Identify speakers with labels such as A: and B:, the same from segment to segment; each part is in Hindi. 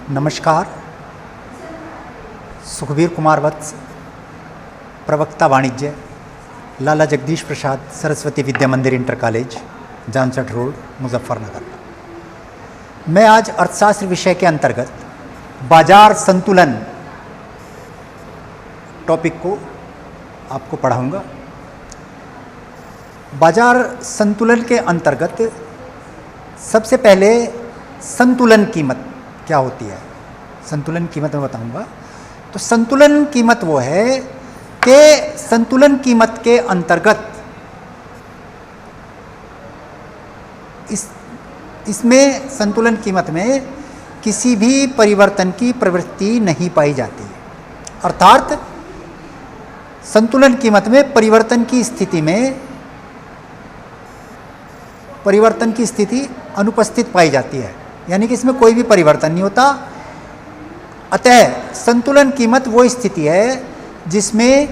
A: नमस्कार। सुखबीर कुमार वत्स, प्रवक्ता वाणिज्य, लाला जगदीश प्रसाद सरस्वती विद्या मंदिर inter college, Jansath road, Muzaffarnagar. मैं आज अर्थशास्त्र विषय के अंतर्गत बाजार संतुलन टॉपिक को आपको पढ़ाऊंगा। बाजार संतुलन के अंतर्गत सबसे पहले संतुलन कीमत क्या होती है, संतुलन कीमत मैं बताऊंगा। तो संतुलन कीमत वो है कि संतुलन कीमत के अंतर्गत इसमें संतुलन कीमत में किसी भी परिवर्तन की प्रवृत्ति नहीं पाई जाती है। अर्थात संतुलन कीमत में परिवर्तन की स्थिति अनुपस्थित पाई जाती है, यानी कि इसमें कोई भी परिवर्तन नहीं होता। अतः संतुलन कीमत वो स्थिति है जिसमें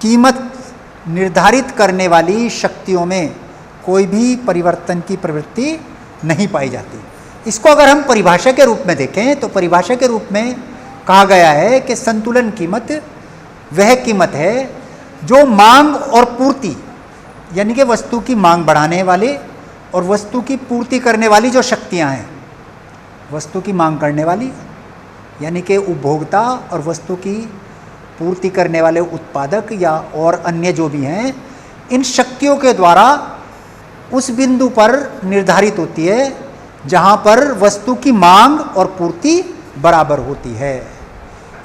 A: कीमत निर्धारित करने वाली शक्तियों में कोई भी परिवर्तन की प्रवृत्ति नहीं पाई जाती। इसको अगर हम परिभाषा के रूप में देखें तो परिभाषा के रूप में कहा गया है कि संतुलन कीमत वह कीमत है जो मांग और पूर्ति, यानी कि वस्तु की मांग बढ़ाने वाले और वस्तु की पूर्ति करने वाली जो शक्तियां हैं, वस्तु की मांग करने वाली यानी कि उपभोक्ता और वस्तु की पूर्ति करने वाले उत्पादक या और अन्य जो भी हैं, इन शक्तियों के द्वारा उस बिंदु पर निर्धारित होती है जहां पर वस्तु की मांग और पूर्ति बराबर होती है।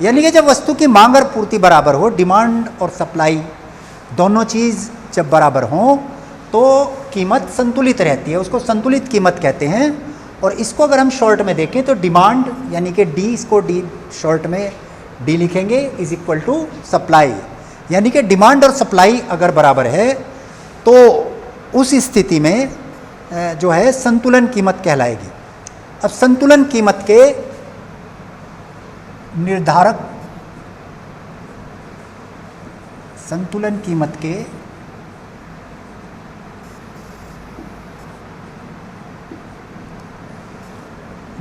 A: यानी कि जब वस्तु की मांग और पूर्ति बराबर हो, डिमांड और सप्लाई दोनों चीज़ जब बराबर हों तो कीमत संतुलित रहती है, उसको संतुलित कीमत कहते हैं। और इसको अगर हम शॉर्ट में देखें तो डिमांड यानी कि डी, इसको डी शॉर्ट में डी लिखेंगे, इज इक्वल टू सप्लाई, यानी कि डिमांड और सप्लाई अगर बराबर है तो उस स्थिति में जो है संतुलन कीमत कहलाएगी। अब संतुलन कीमत के निर्धारक, संतुलन कीमत के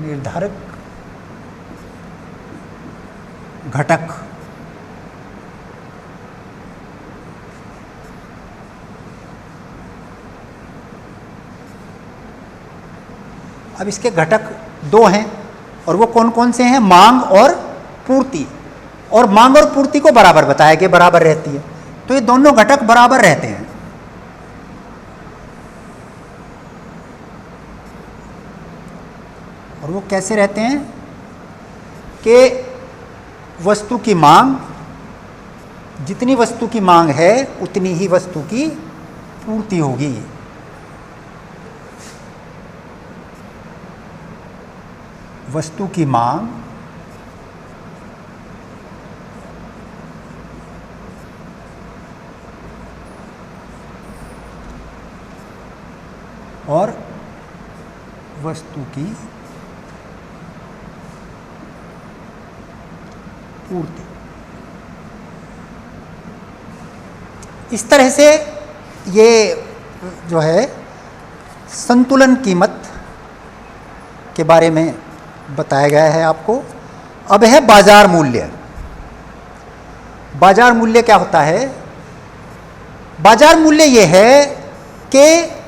A: निर्धारक घटक अब इसके घटक दो हैं और वो कौन कौन से हैं? मांग और पूर्ति। और मांग और पूर्ति को बराबर बताया कि बराबर रहती है, तो ये दोनों घटक बराबर रहते हैं। और वो कैसे रहते हैं कि वस्तु की मांग, जितनी वस्तु की मांग है उतनी ही वस्तु की पूर्ति होगी। वस्तु की मांग और वस्तु की पूर्ति, इस तरह से ये जो है संतुलन कीमत के बारे में बताया गया है आपको। अब है बाजार मूल्य। बाजार मूल्य क्या होता है? बाजार मूल्य ये है कि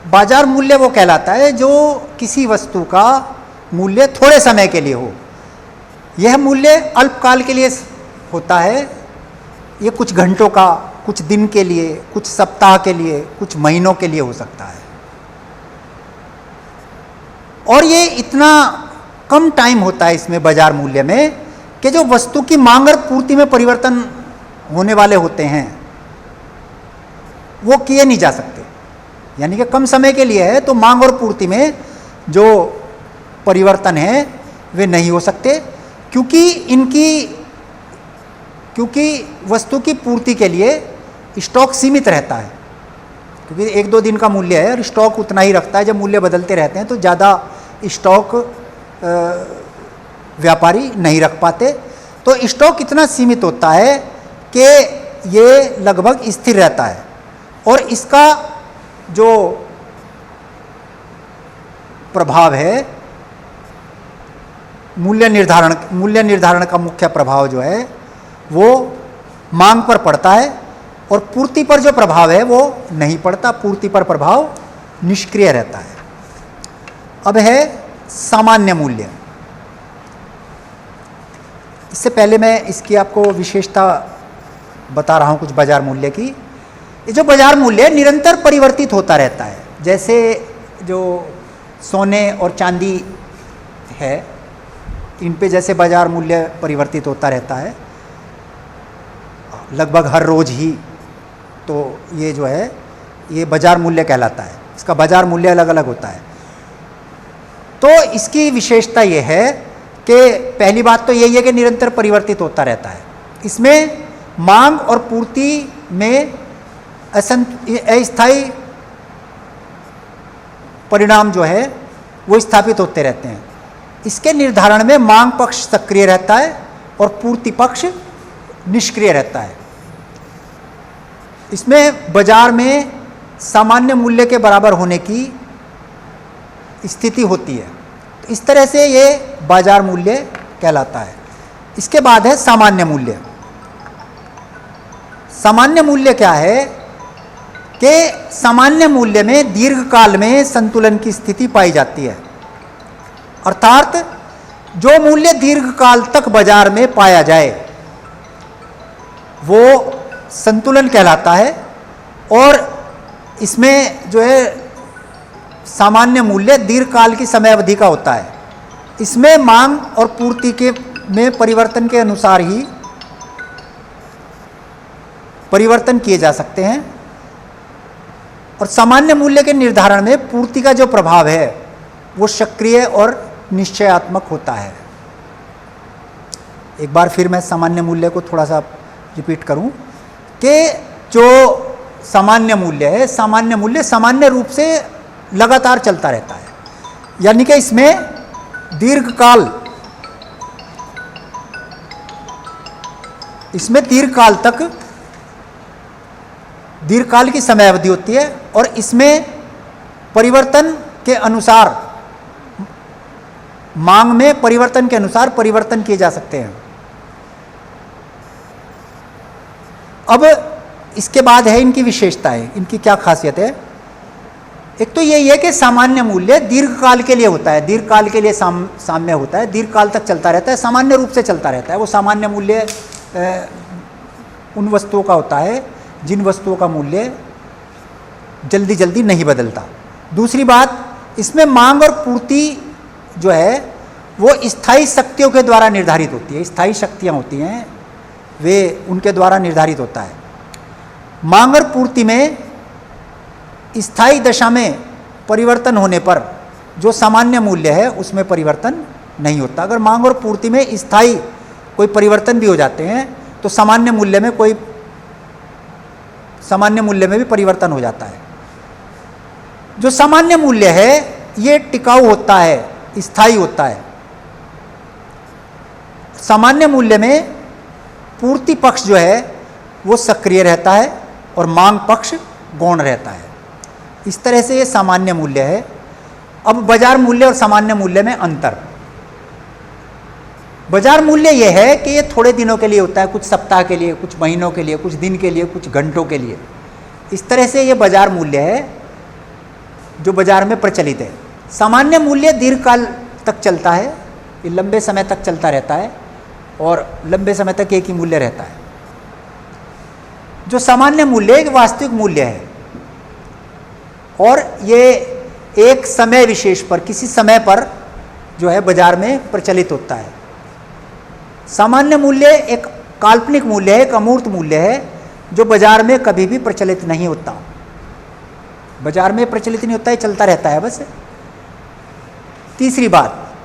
A: बाजार मूल्य वो कहलाता है जो किसी वस्तु का मूल्य थोड़े समय के लिए हो। यह मूल्य अल्पकाल के लिए होता है, ये कुछ घंटों का, कुछ दिन के लिए, कुछ सप्ताह के लिए, कुछ महीनों के लिए हो सकता है। और ये इतना कम टाइम होता है इसमें बाजार मूल्य में कि जो वस्तु की मांग और पूर्ति में परिवर्तन होने वाले होते हैं वो किए नहीं जा सकते। यानी कि कम समय के लिए है तो मांग और पूर्ति में जो परिवर्तन है वे नहीं हो सकते, क्योंकि वस्तु की पूर्ति के लिए स्टॉक सीमित रहता है। क्योंकि एक दो दिन का मूल्य है और स्टॉक उतना ही रखता है, जब मूल्य बदलते रहते हैं तो ज़्यादा स्टॉक व्यापारी नहीं रख पाते। तो स्टॉक इतना सीमित होता है कि ये लगभग स्थिर रहता है और इसका जो प्रभाव है मूल्य निर्धारण का मुख्य प्रभाव जो है वो मांग पर पड़ता है, और पूर्ति पर जो प्रभाव है वो नहीं पड़ता, पूर्ति पर प्रभाव निष्क्रिय रहता है। अब है सामान्य मूल्य। इससे पहले मैं इसकी आपको विशेषता बता रहा हूँ कुछ बाजार मूल्य की। ये जो बाजार मूल्य है निरंतर परिवर्तित होता रहता है। जैसे जो सोने और चांदी है, इन पे जैसे बाजार मूल्य परिवर्तित होता रहता है लगभग हर रोज ही, तो ये जो है ये बाजार मूल्य कहलाता है। इसका बाजार मूल्य अलग अलग होता है। तो इसकी विशेषता ये है कि पहली बात तो यही है कि निरंतर परिवर्तित होता रहता है। इसमें मांग और पूर्ति में अस्थायी परिणाम जो है वो स्थापित होते रहते हैं। इसके निर्धारण में मांग पक्ष सक्रिय रहता है और पूर्ति पक्ष निष्क्रिय रहता है। इसमें बाजार में सामान्य मूल्य के बराबर होने की स्थिति होती है। तो इस तरह से ये बाजार मूल्य कहलाता है। इसके बाद है सामान्य मूल्य। सामान्य मूल्य क्या है कि सामान्य मूल्य में दीर्घकाल में संतुलन की स्थिति पाई जाती है, अर्थात जो मूल्य दीर्घकाल तक बाजार में पाया जाए वो संतुलन कहलाता है। और इसमें जो है सामान्य मूल्य दीर्घकाल की समय अवधि का होता है। इसमें मांग और पूर्ति के में परिवर्तन के अनुसार ही परिवर्तन किए जा सकते हैं। और सामान्य मूल्य के निर्धारण में पूर्ति का जो प्रभाव है वो सक्रिय और निश्चयात्मक होता है। एक बार फिर मैं सामान्य मूल्य को थोड़ा सा रिपीट करूं कि जो सामान्य मूल्य है, सामान्य मूल्य सामान्य रूप से लगातार चलता रहता है, यानी कि इसमें दीर्घकाल की समय अवधि होती है और इसमें परिवर्तन के अनुसार, मांग में परिवर्तन के अनुसार परिवर्तन किए जा सकते हैं। अब इसके बाद है इनकी विशेषताएं, इनकी क्या खासियत है। एक तो यही है कि सामान्य मूल्य दीर्घकाल के लिए होता है, दीर्घकाल के लिए साम्य होता है, दीर्घकाल तक चलता रहता है, सामान्य रूप से चलता रहता है। वो सामान्य मूल्य उन वस्तुओं का होता है जिन वस्तुओं का मूल्य जल्दी जल्दी नहीं बदलता। दूसरी बात, इसमें मांग और पूर्ति जो है वो स्थायी शक्तियों के द्वारा निर्धारित होती है। स्थायी शक्तियाँ होती हैं वे उनके द्वारा निर्धारित होता है। मांग और पूर्ति में स्थायी दशा में परिवर्तन होने पर जो सामान्य मूल्य है उसमें परिवर्तन नहीं होता। अगर मांग और पूर्ति में स्थायी कोई परिवर्तन भी हो जाते हैं तो सामान्य मूल्य में भी परिवर्तन हो जाता है। जो सामान्य मूल्य है ये टिकाऊ होता है, स्थायी होता है। सामान्य मूल्य में पूर्ति पक्ष जो है वो सक्रिय रहता है और मांग पक्ष गौण रहता है। इस तरह से ये सामान्य मूल्य है। अब बाजार मूल्य और सामान्य मूल्य में अंतर। बाजार मूल्य ये है कि ये थोड़े दिनों के लिए होता है, कुछ सप्ताह के लिए, कुछ महीनों के लिए, कुछ दिन के लिए, कुछ घंटों के लिए। इस तरह से ये बाजार मूल्य है जो बाजार में प्रचलित है। सामान्य मूल्य दीर्घकाल तक चलता है, ये लंबे समय तक चलता रहता है और लंबे समय तक एक ही मूल्य रहता है। जो सामान्य मूल्य एक वास्तविक मूल्य है और ये एक समय विशेष पर, किसी समय पर जो है बाजार में प्रचलित होता है। सामान्य मूल्य एक काल्पनिक मूल्य है, एक अमूर्त मूल्य है जो बाजार में कभी भी प्रचलित नहीं होता। बाजार में प्रचलित नहीं होता है, चलता रहता है बस। तीसरी बात,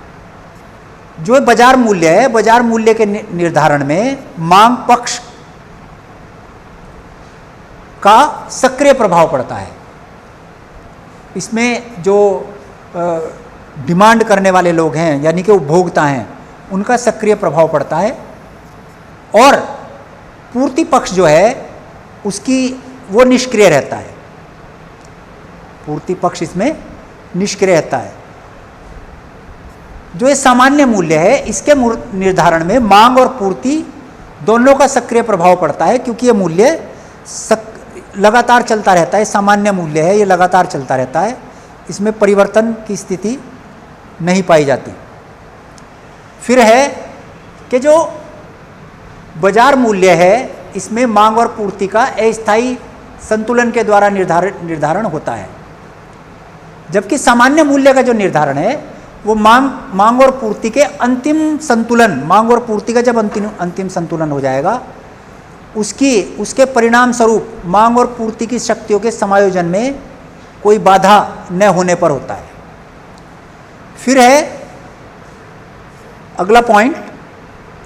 A: जो बाजार मूल्य है, बाजार मूल्य के निर्धारण में मांग पक्ष का सक्रिय प्रभाव पड़ता है। इसमें जो डिमांड करने वाले लोग हैं यानी कि उपभोक्ता हैं उनका सक्रिय प्रभाव पड़ता है। और पूर्ति पक्ष जो है उसकी वो निष्क्रिय रहता है। पूर्ति पक्ष इसमें निष्क्रिय रहता है। जो ये सामान्य मूल्य है इसके निर्धारण में मांग और पूर्ति दोनों का सक्रिय प्रभाव पड़ता है, क्योंकि ये मूल्य लगातार चलता रहता है। सामान्य मूल्य है, ये लगातार चलता रहता है, इसमें परिवर्तन की स्थिति नहीं पाई जाती। फिर है कि जो बाजार मूल्य है इसमें मांग और पूर्ति का अस्थायी संतुलन के द्वारा निर्धारण होता है, जबकि सामान्य मूल्य का जो निर्धारण है वो मांग और पूर्ति के अंतिम संतुलन, मांग और पूर्ति का जब अंतिम संतुलन हो जाएगा उसके परिणाम स्वरूप मांग और पूर्ति की शक्तियों के समायोजन में कोई बाधा न होने पर होता है। फिर है अगला पॉइंट,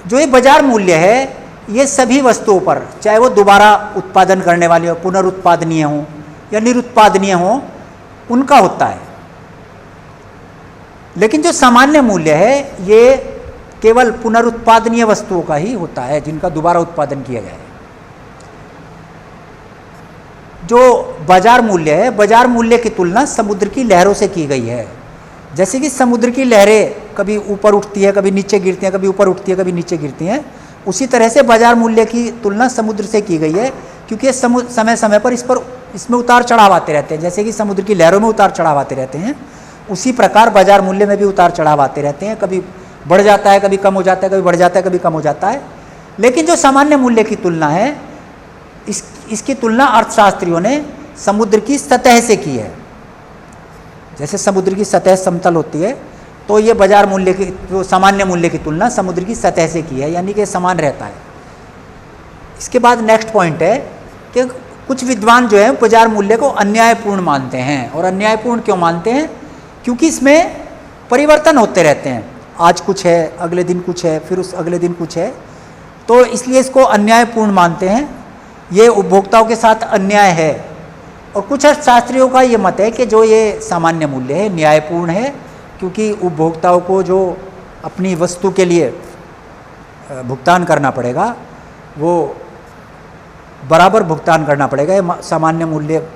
A: जो ये बाजार मूल्य है ये सभी वस्तुओं पर, चाहे वो दोबारा उत्पादन करने वाली हो, पुनरुत्पादनीय हो या निरुत्पादनीय हो, उनका होता है। लेकिन जो सामान्य मूल्य है ये केवल पुनरुत्पादनीय वस्तुओं का ही होता है जिनका दोबारा उत्पादन किया जाए। जो बाजार मूल्य है, बाजार मूल्य की तुलना समुद्र की लहरों से की गई है। जैसे कि समुद्र की लहरें कभी ऊपर उठती है, कभी नीचे गिरती हैं, कभी ऊपर उठती है, कभी नीचे गिरती हैं, उसी तरह से बाजार मूल्य की तुलना समुद्र से की गई है, क्योंकि समय समय पर इसमें उतार चढ़ाव आते रहते हैं। जैसे कि समुद्र की लहरों में उतार चढ़ाव आते रहते हैं, उसी प्रकार बाजार मूल्य में भी उतार चढ़ाव आते रहते हैं। कभी बढ़ जाता है, कभी कम हो जाता है, कभी बढ़ जाता है, कभी कम हो जाता है। लेकिन जो सामान्य मूल्य की तुलना है इसकी तुलना अर्थशास्त्रियों ने समुद्र की सतह से की है। जैसे समुद्र की सतह समतल होती है, तो ये बाजार मूल्य की, जो सामान्य मूल्य की तुलना समुद्र की सतह से की है, यानी कि समान रहता है। इसके बाद नेक्स्ट पॉइंट है कि कुछ विद्वान जो है बाजार मूल्य को अन्यायपूर्ण मानते हैं। और अन्यायपूर्ण क्यों मानते हैं? क्योंकि इसमें परिवर्तन होते रहते हैं, आज कुछ है, अगले दिन कुछ है, फिर उस अगले दिन कुछ है, तो इसलिए इसको अन्यायपूर्ण मानते हैं। ये उपभोक्ताओं के साथ अन्याय है। और कुछ अर्थशास्त्रियों का ये मत है कि जो ये सामान्य मूल्य है न्यायपूर्ण है, क्योंकि उपभोक्ताओं को जो अपनी वस्तु के लिए भुगतान करना पड़ेगा वो बराबर भुगतान करना पड़ेगा। ये सामान्य मूल्य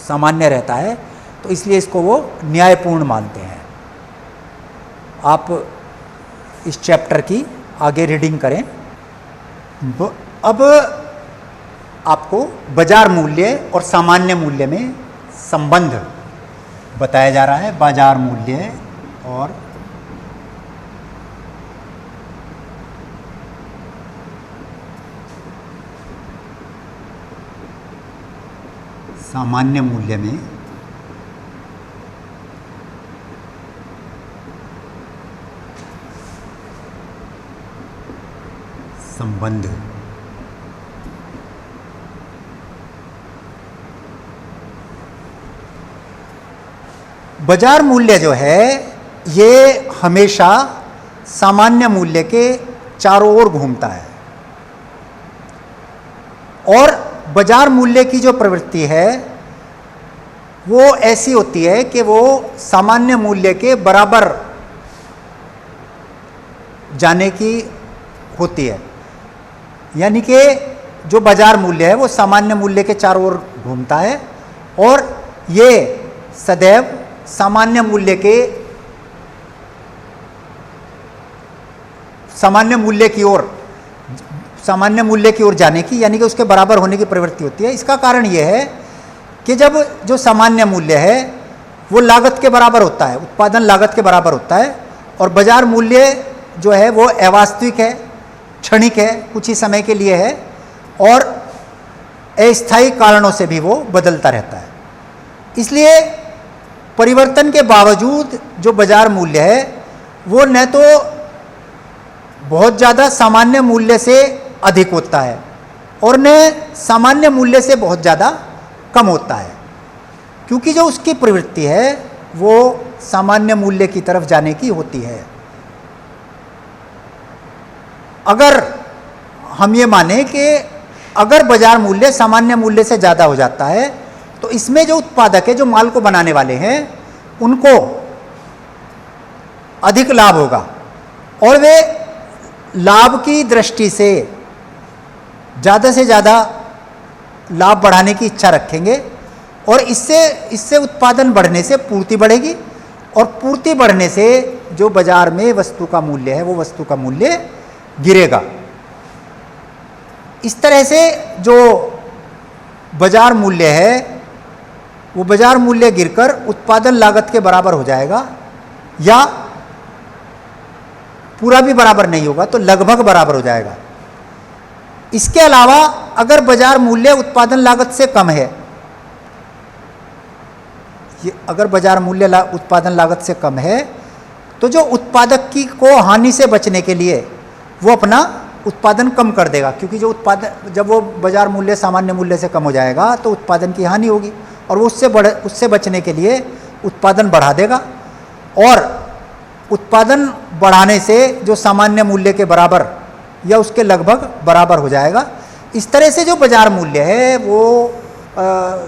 A: सामान्य रहता है, तो इसलिए इसको वो न्यायपूर्ण मानते हैं। आप इस चैप्टर की आगे रीडिंग करें। अब आपको बाजार मूल्य और सामान्य मूल्य में संबंध बताया जा रहा है। बाजार मूल्य और सामान्य मूल्य में संबंध। बाजार मूल्य जो है ये हमेशा सामान्य मूल्य के चारों ओर घूमता है, और बाजार मूल्य की जो प्रवृत्ति है वो ऐसी होती है कि वो सामान्य मूल्य के बराबर जाने की होती है। यानी कि जो बाजार मूल्य है वो सामान्य मूल्य के चारों ओर घूमता है, और ये सदैव सामान्य मूल्य की ओर जाने की, यानी कि उसके बराबर होने की प्रवृत्ति होती है। इसका कारण यह है कि जब जो सामान्य मूल्य है वो लागत के बराबर होता है, उत्पादन लागत के बराबर होता है, और बाजार मूल्य जो है वो अवास्तविक है, क्षणिक है, कुछ ही समय के लिए है, और अस्थायी कारणों से भी वो बदलता रहता है। इसलिए परिवर्तन के बावजूद जो बाजार मूल्य है वो न तो बहुत ज़्यादा सामान्य मूल्य से अधिक होता है और न सामान्य मूल्य से बहुत ज़्यादा कम होता है, क्योंकि जो उसकी प्रवृत्ति है वो सामान्य मूल्य की तरफ जाने की होती है। अगर हम ये माने कि अगर बाजार मूल्य सामान्य मूल्य से ज़्यादा हो जाता है तो इसमें जो उत्पादक है, जो माल को बनाने वाले हैं, उनको अधिक लाभ होगा, और वे लाभ की दृष्टि से ज़्यादा लाभ बढ़ाने की इच्छा रखेंगे, और इससे उत्पादन बढ़ने से पूर्ति बढ़ेगी, और पूर्ति बढ़ने से जो बाजार में वस्तु का मूल्य है वो वस्तु का मूल्य गिरेगा। इस तरह से जो बाजार मूल्य है वो बाजार मूल्य गिरकर उत्पादन लागत के बराबर हो जाएगा, या पूरा भी बराबर नहीं होगा तो लगभग बराबर हो जाएगा। इसके अलावा अगर बाजार मूल्य उत्पादन लागत से कम है, ये अगर बाजार मूल्य उत्पादन लागत से कम है तो जो उत्पादक की को हानि से बचने के लिए वो अपना उत्पादन कम कर देगा, क्योंकि जो उत्पादन जब वो बाजार मूल्य सामान्य मूल्य से कम हो जाएगा तो उत्पादन की हानि होगी और वो उससे बचने के लिए उत्पादन बढ़ा देगा, और उत्पादन बढ़ाने से जो सामान्य मूल्य के बराबर या उसके लगभग बराबर हो जाएगा। इस तरह से जो बाजार मूल्य है वो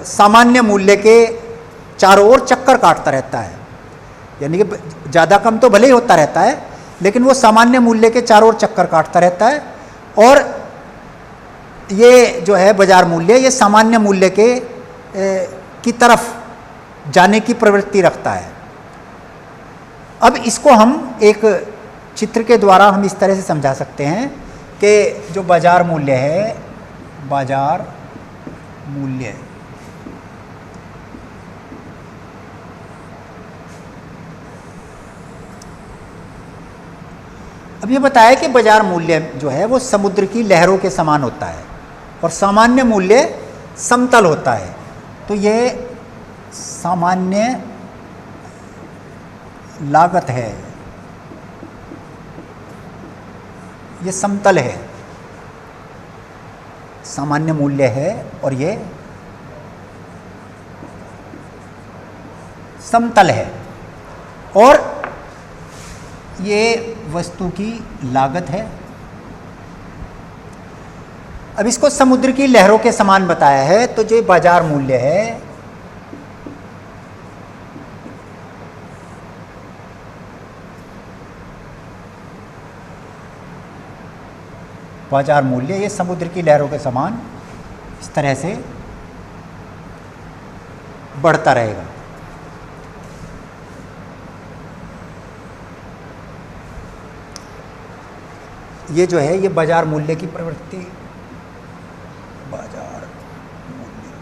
A: सामान्य मूल्य के चारों ओर चक्कर काटता रहता है, यानी कि ज़्यादा कम तो भले ही होता रहता है लेकिन वो सामान्य मूल्य के चारों ओर चक्कर काटता रहता है, और ये जो है बाजार मूल्य ये सामान्य मूल्य की तरफ जाने की प्रवृत्ति रखता है। अब इसको हम एक चित्र के द्वारा हम इस तरह से समझा सकते हैं कि जो बाजार मूल्य है, बाजार मूल्य अब ये बताया कि बाजार मूल्य जो है वो समुद्र की लहरों के समान होता है और सामान्य मूल्य समतल होता है। तो ये सामान्य लागत है, ये समतल है, सामान्य मूल्य है और ये समतल है, और ये वस्तु की लागत है। अब इसको समुद्र की लहरों के समान बताया है, तो जो बाजार मूल्य है बाजार मूल्य ये समुद्र की लहरों के समान इस तरह से बढ़ता रहेगा। ये जो है ये बाजार मूल्य की प्रवृत्ति, बाजार मूल्य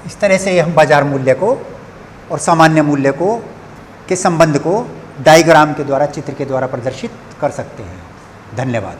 A: इस तरह से हम बाजार मूल्य को और सामान्य मूल्य को के संबंध को डायग्राम के द्वारा, चित्र के द्वारा प्रदर्शित कर सकते हैं। धन्यवाद।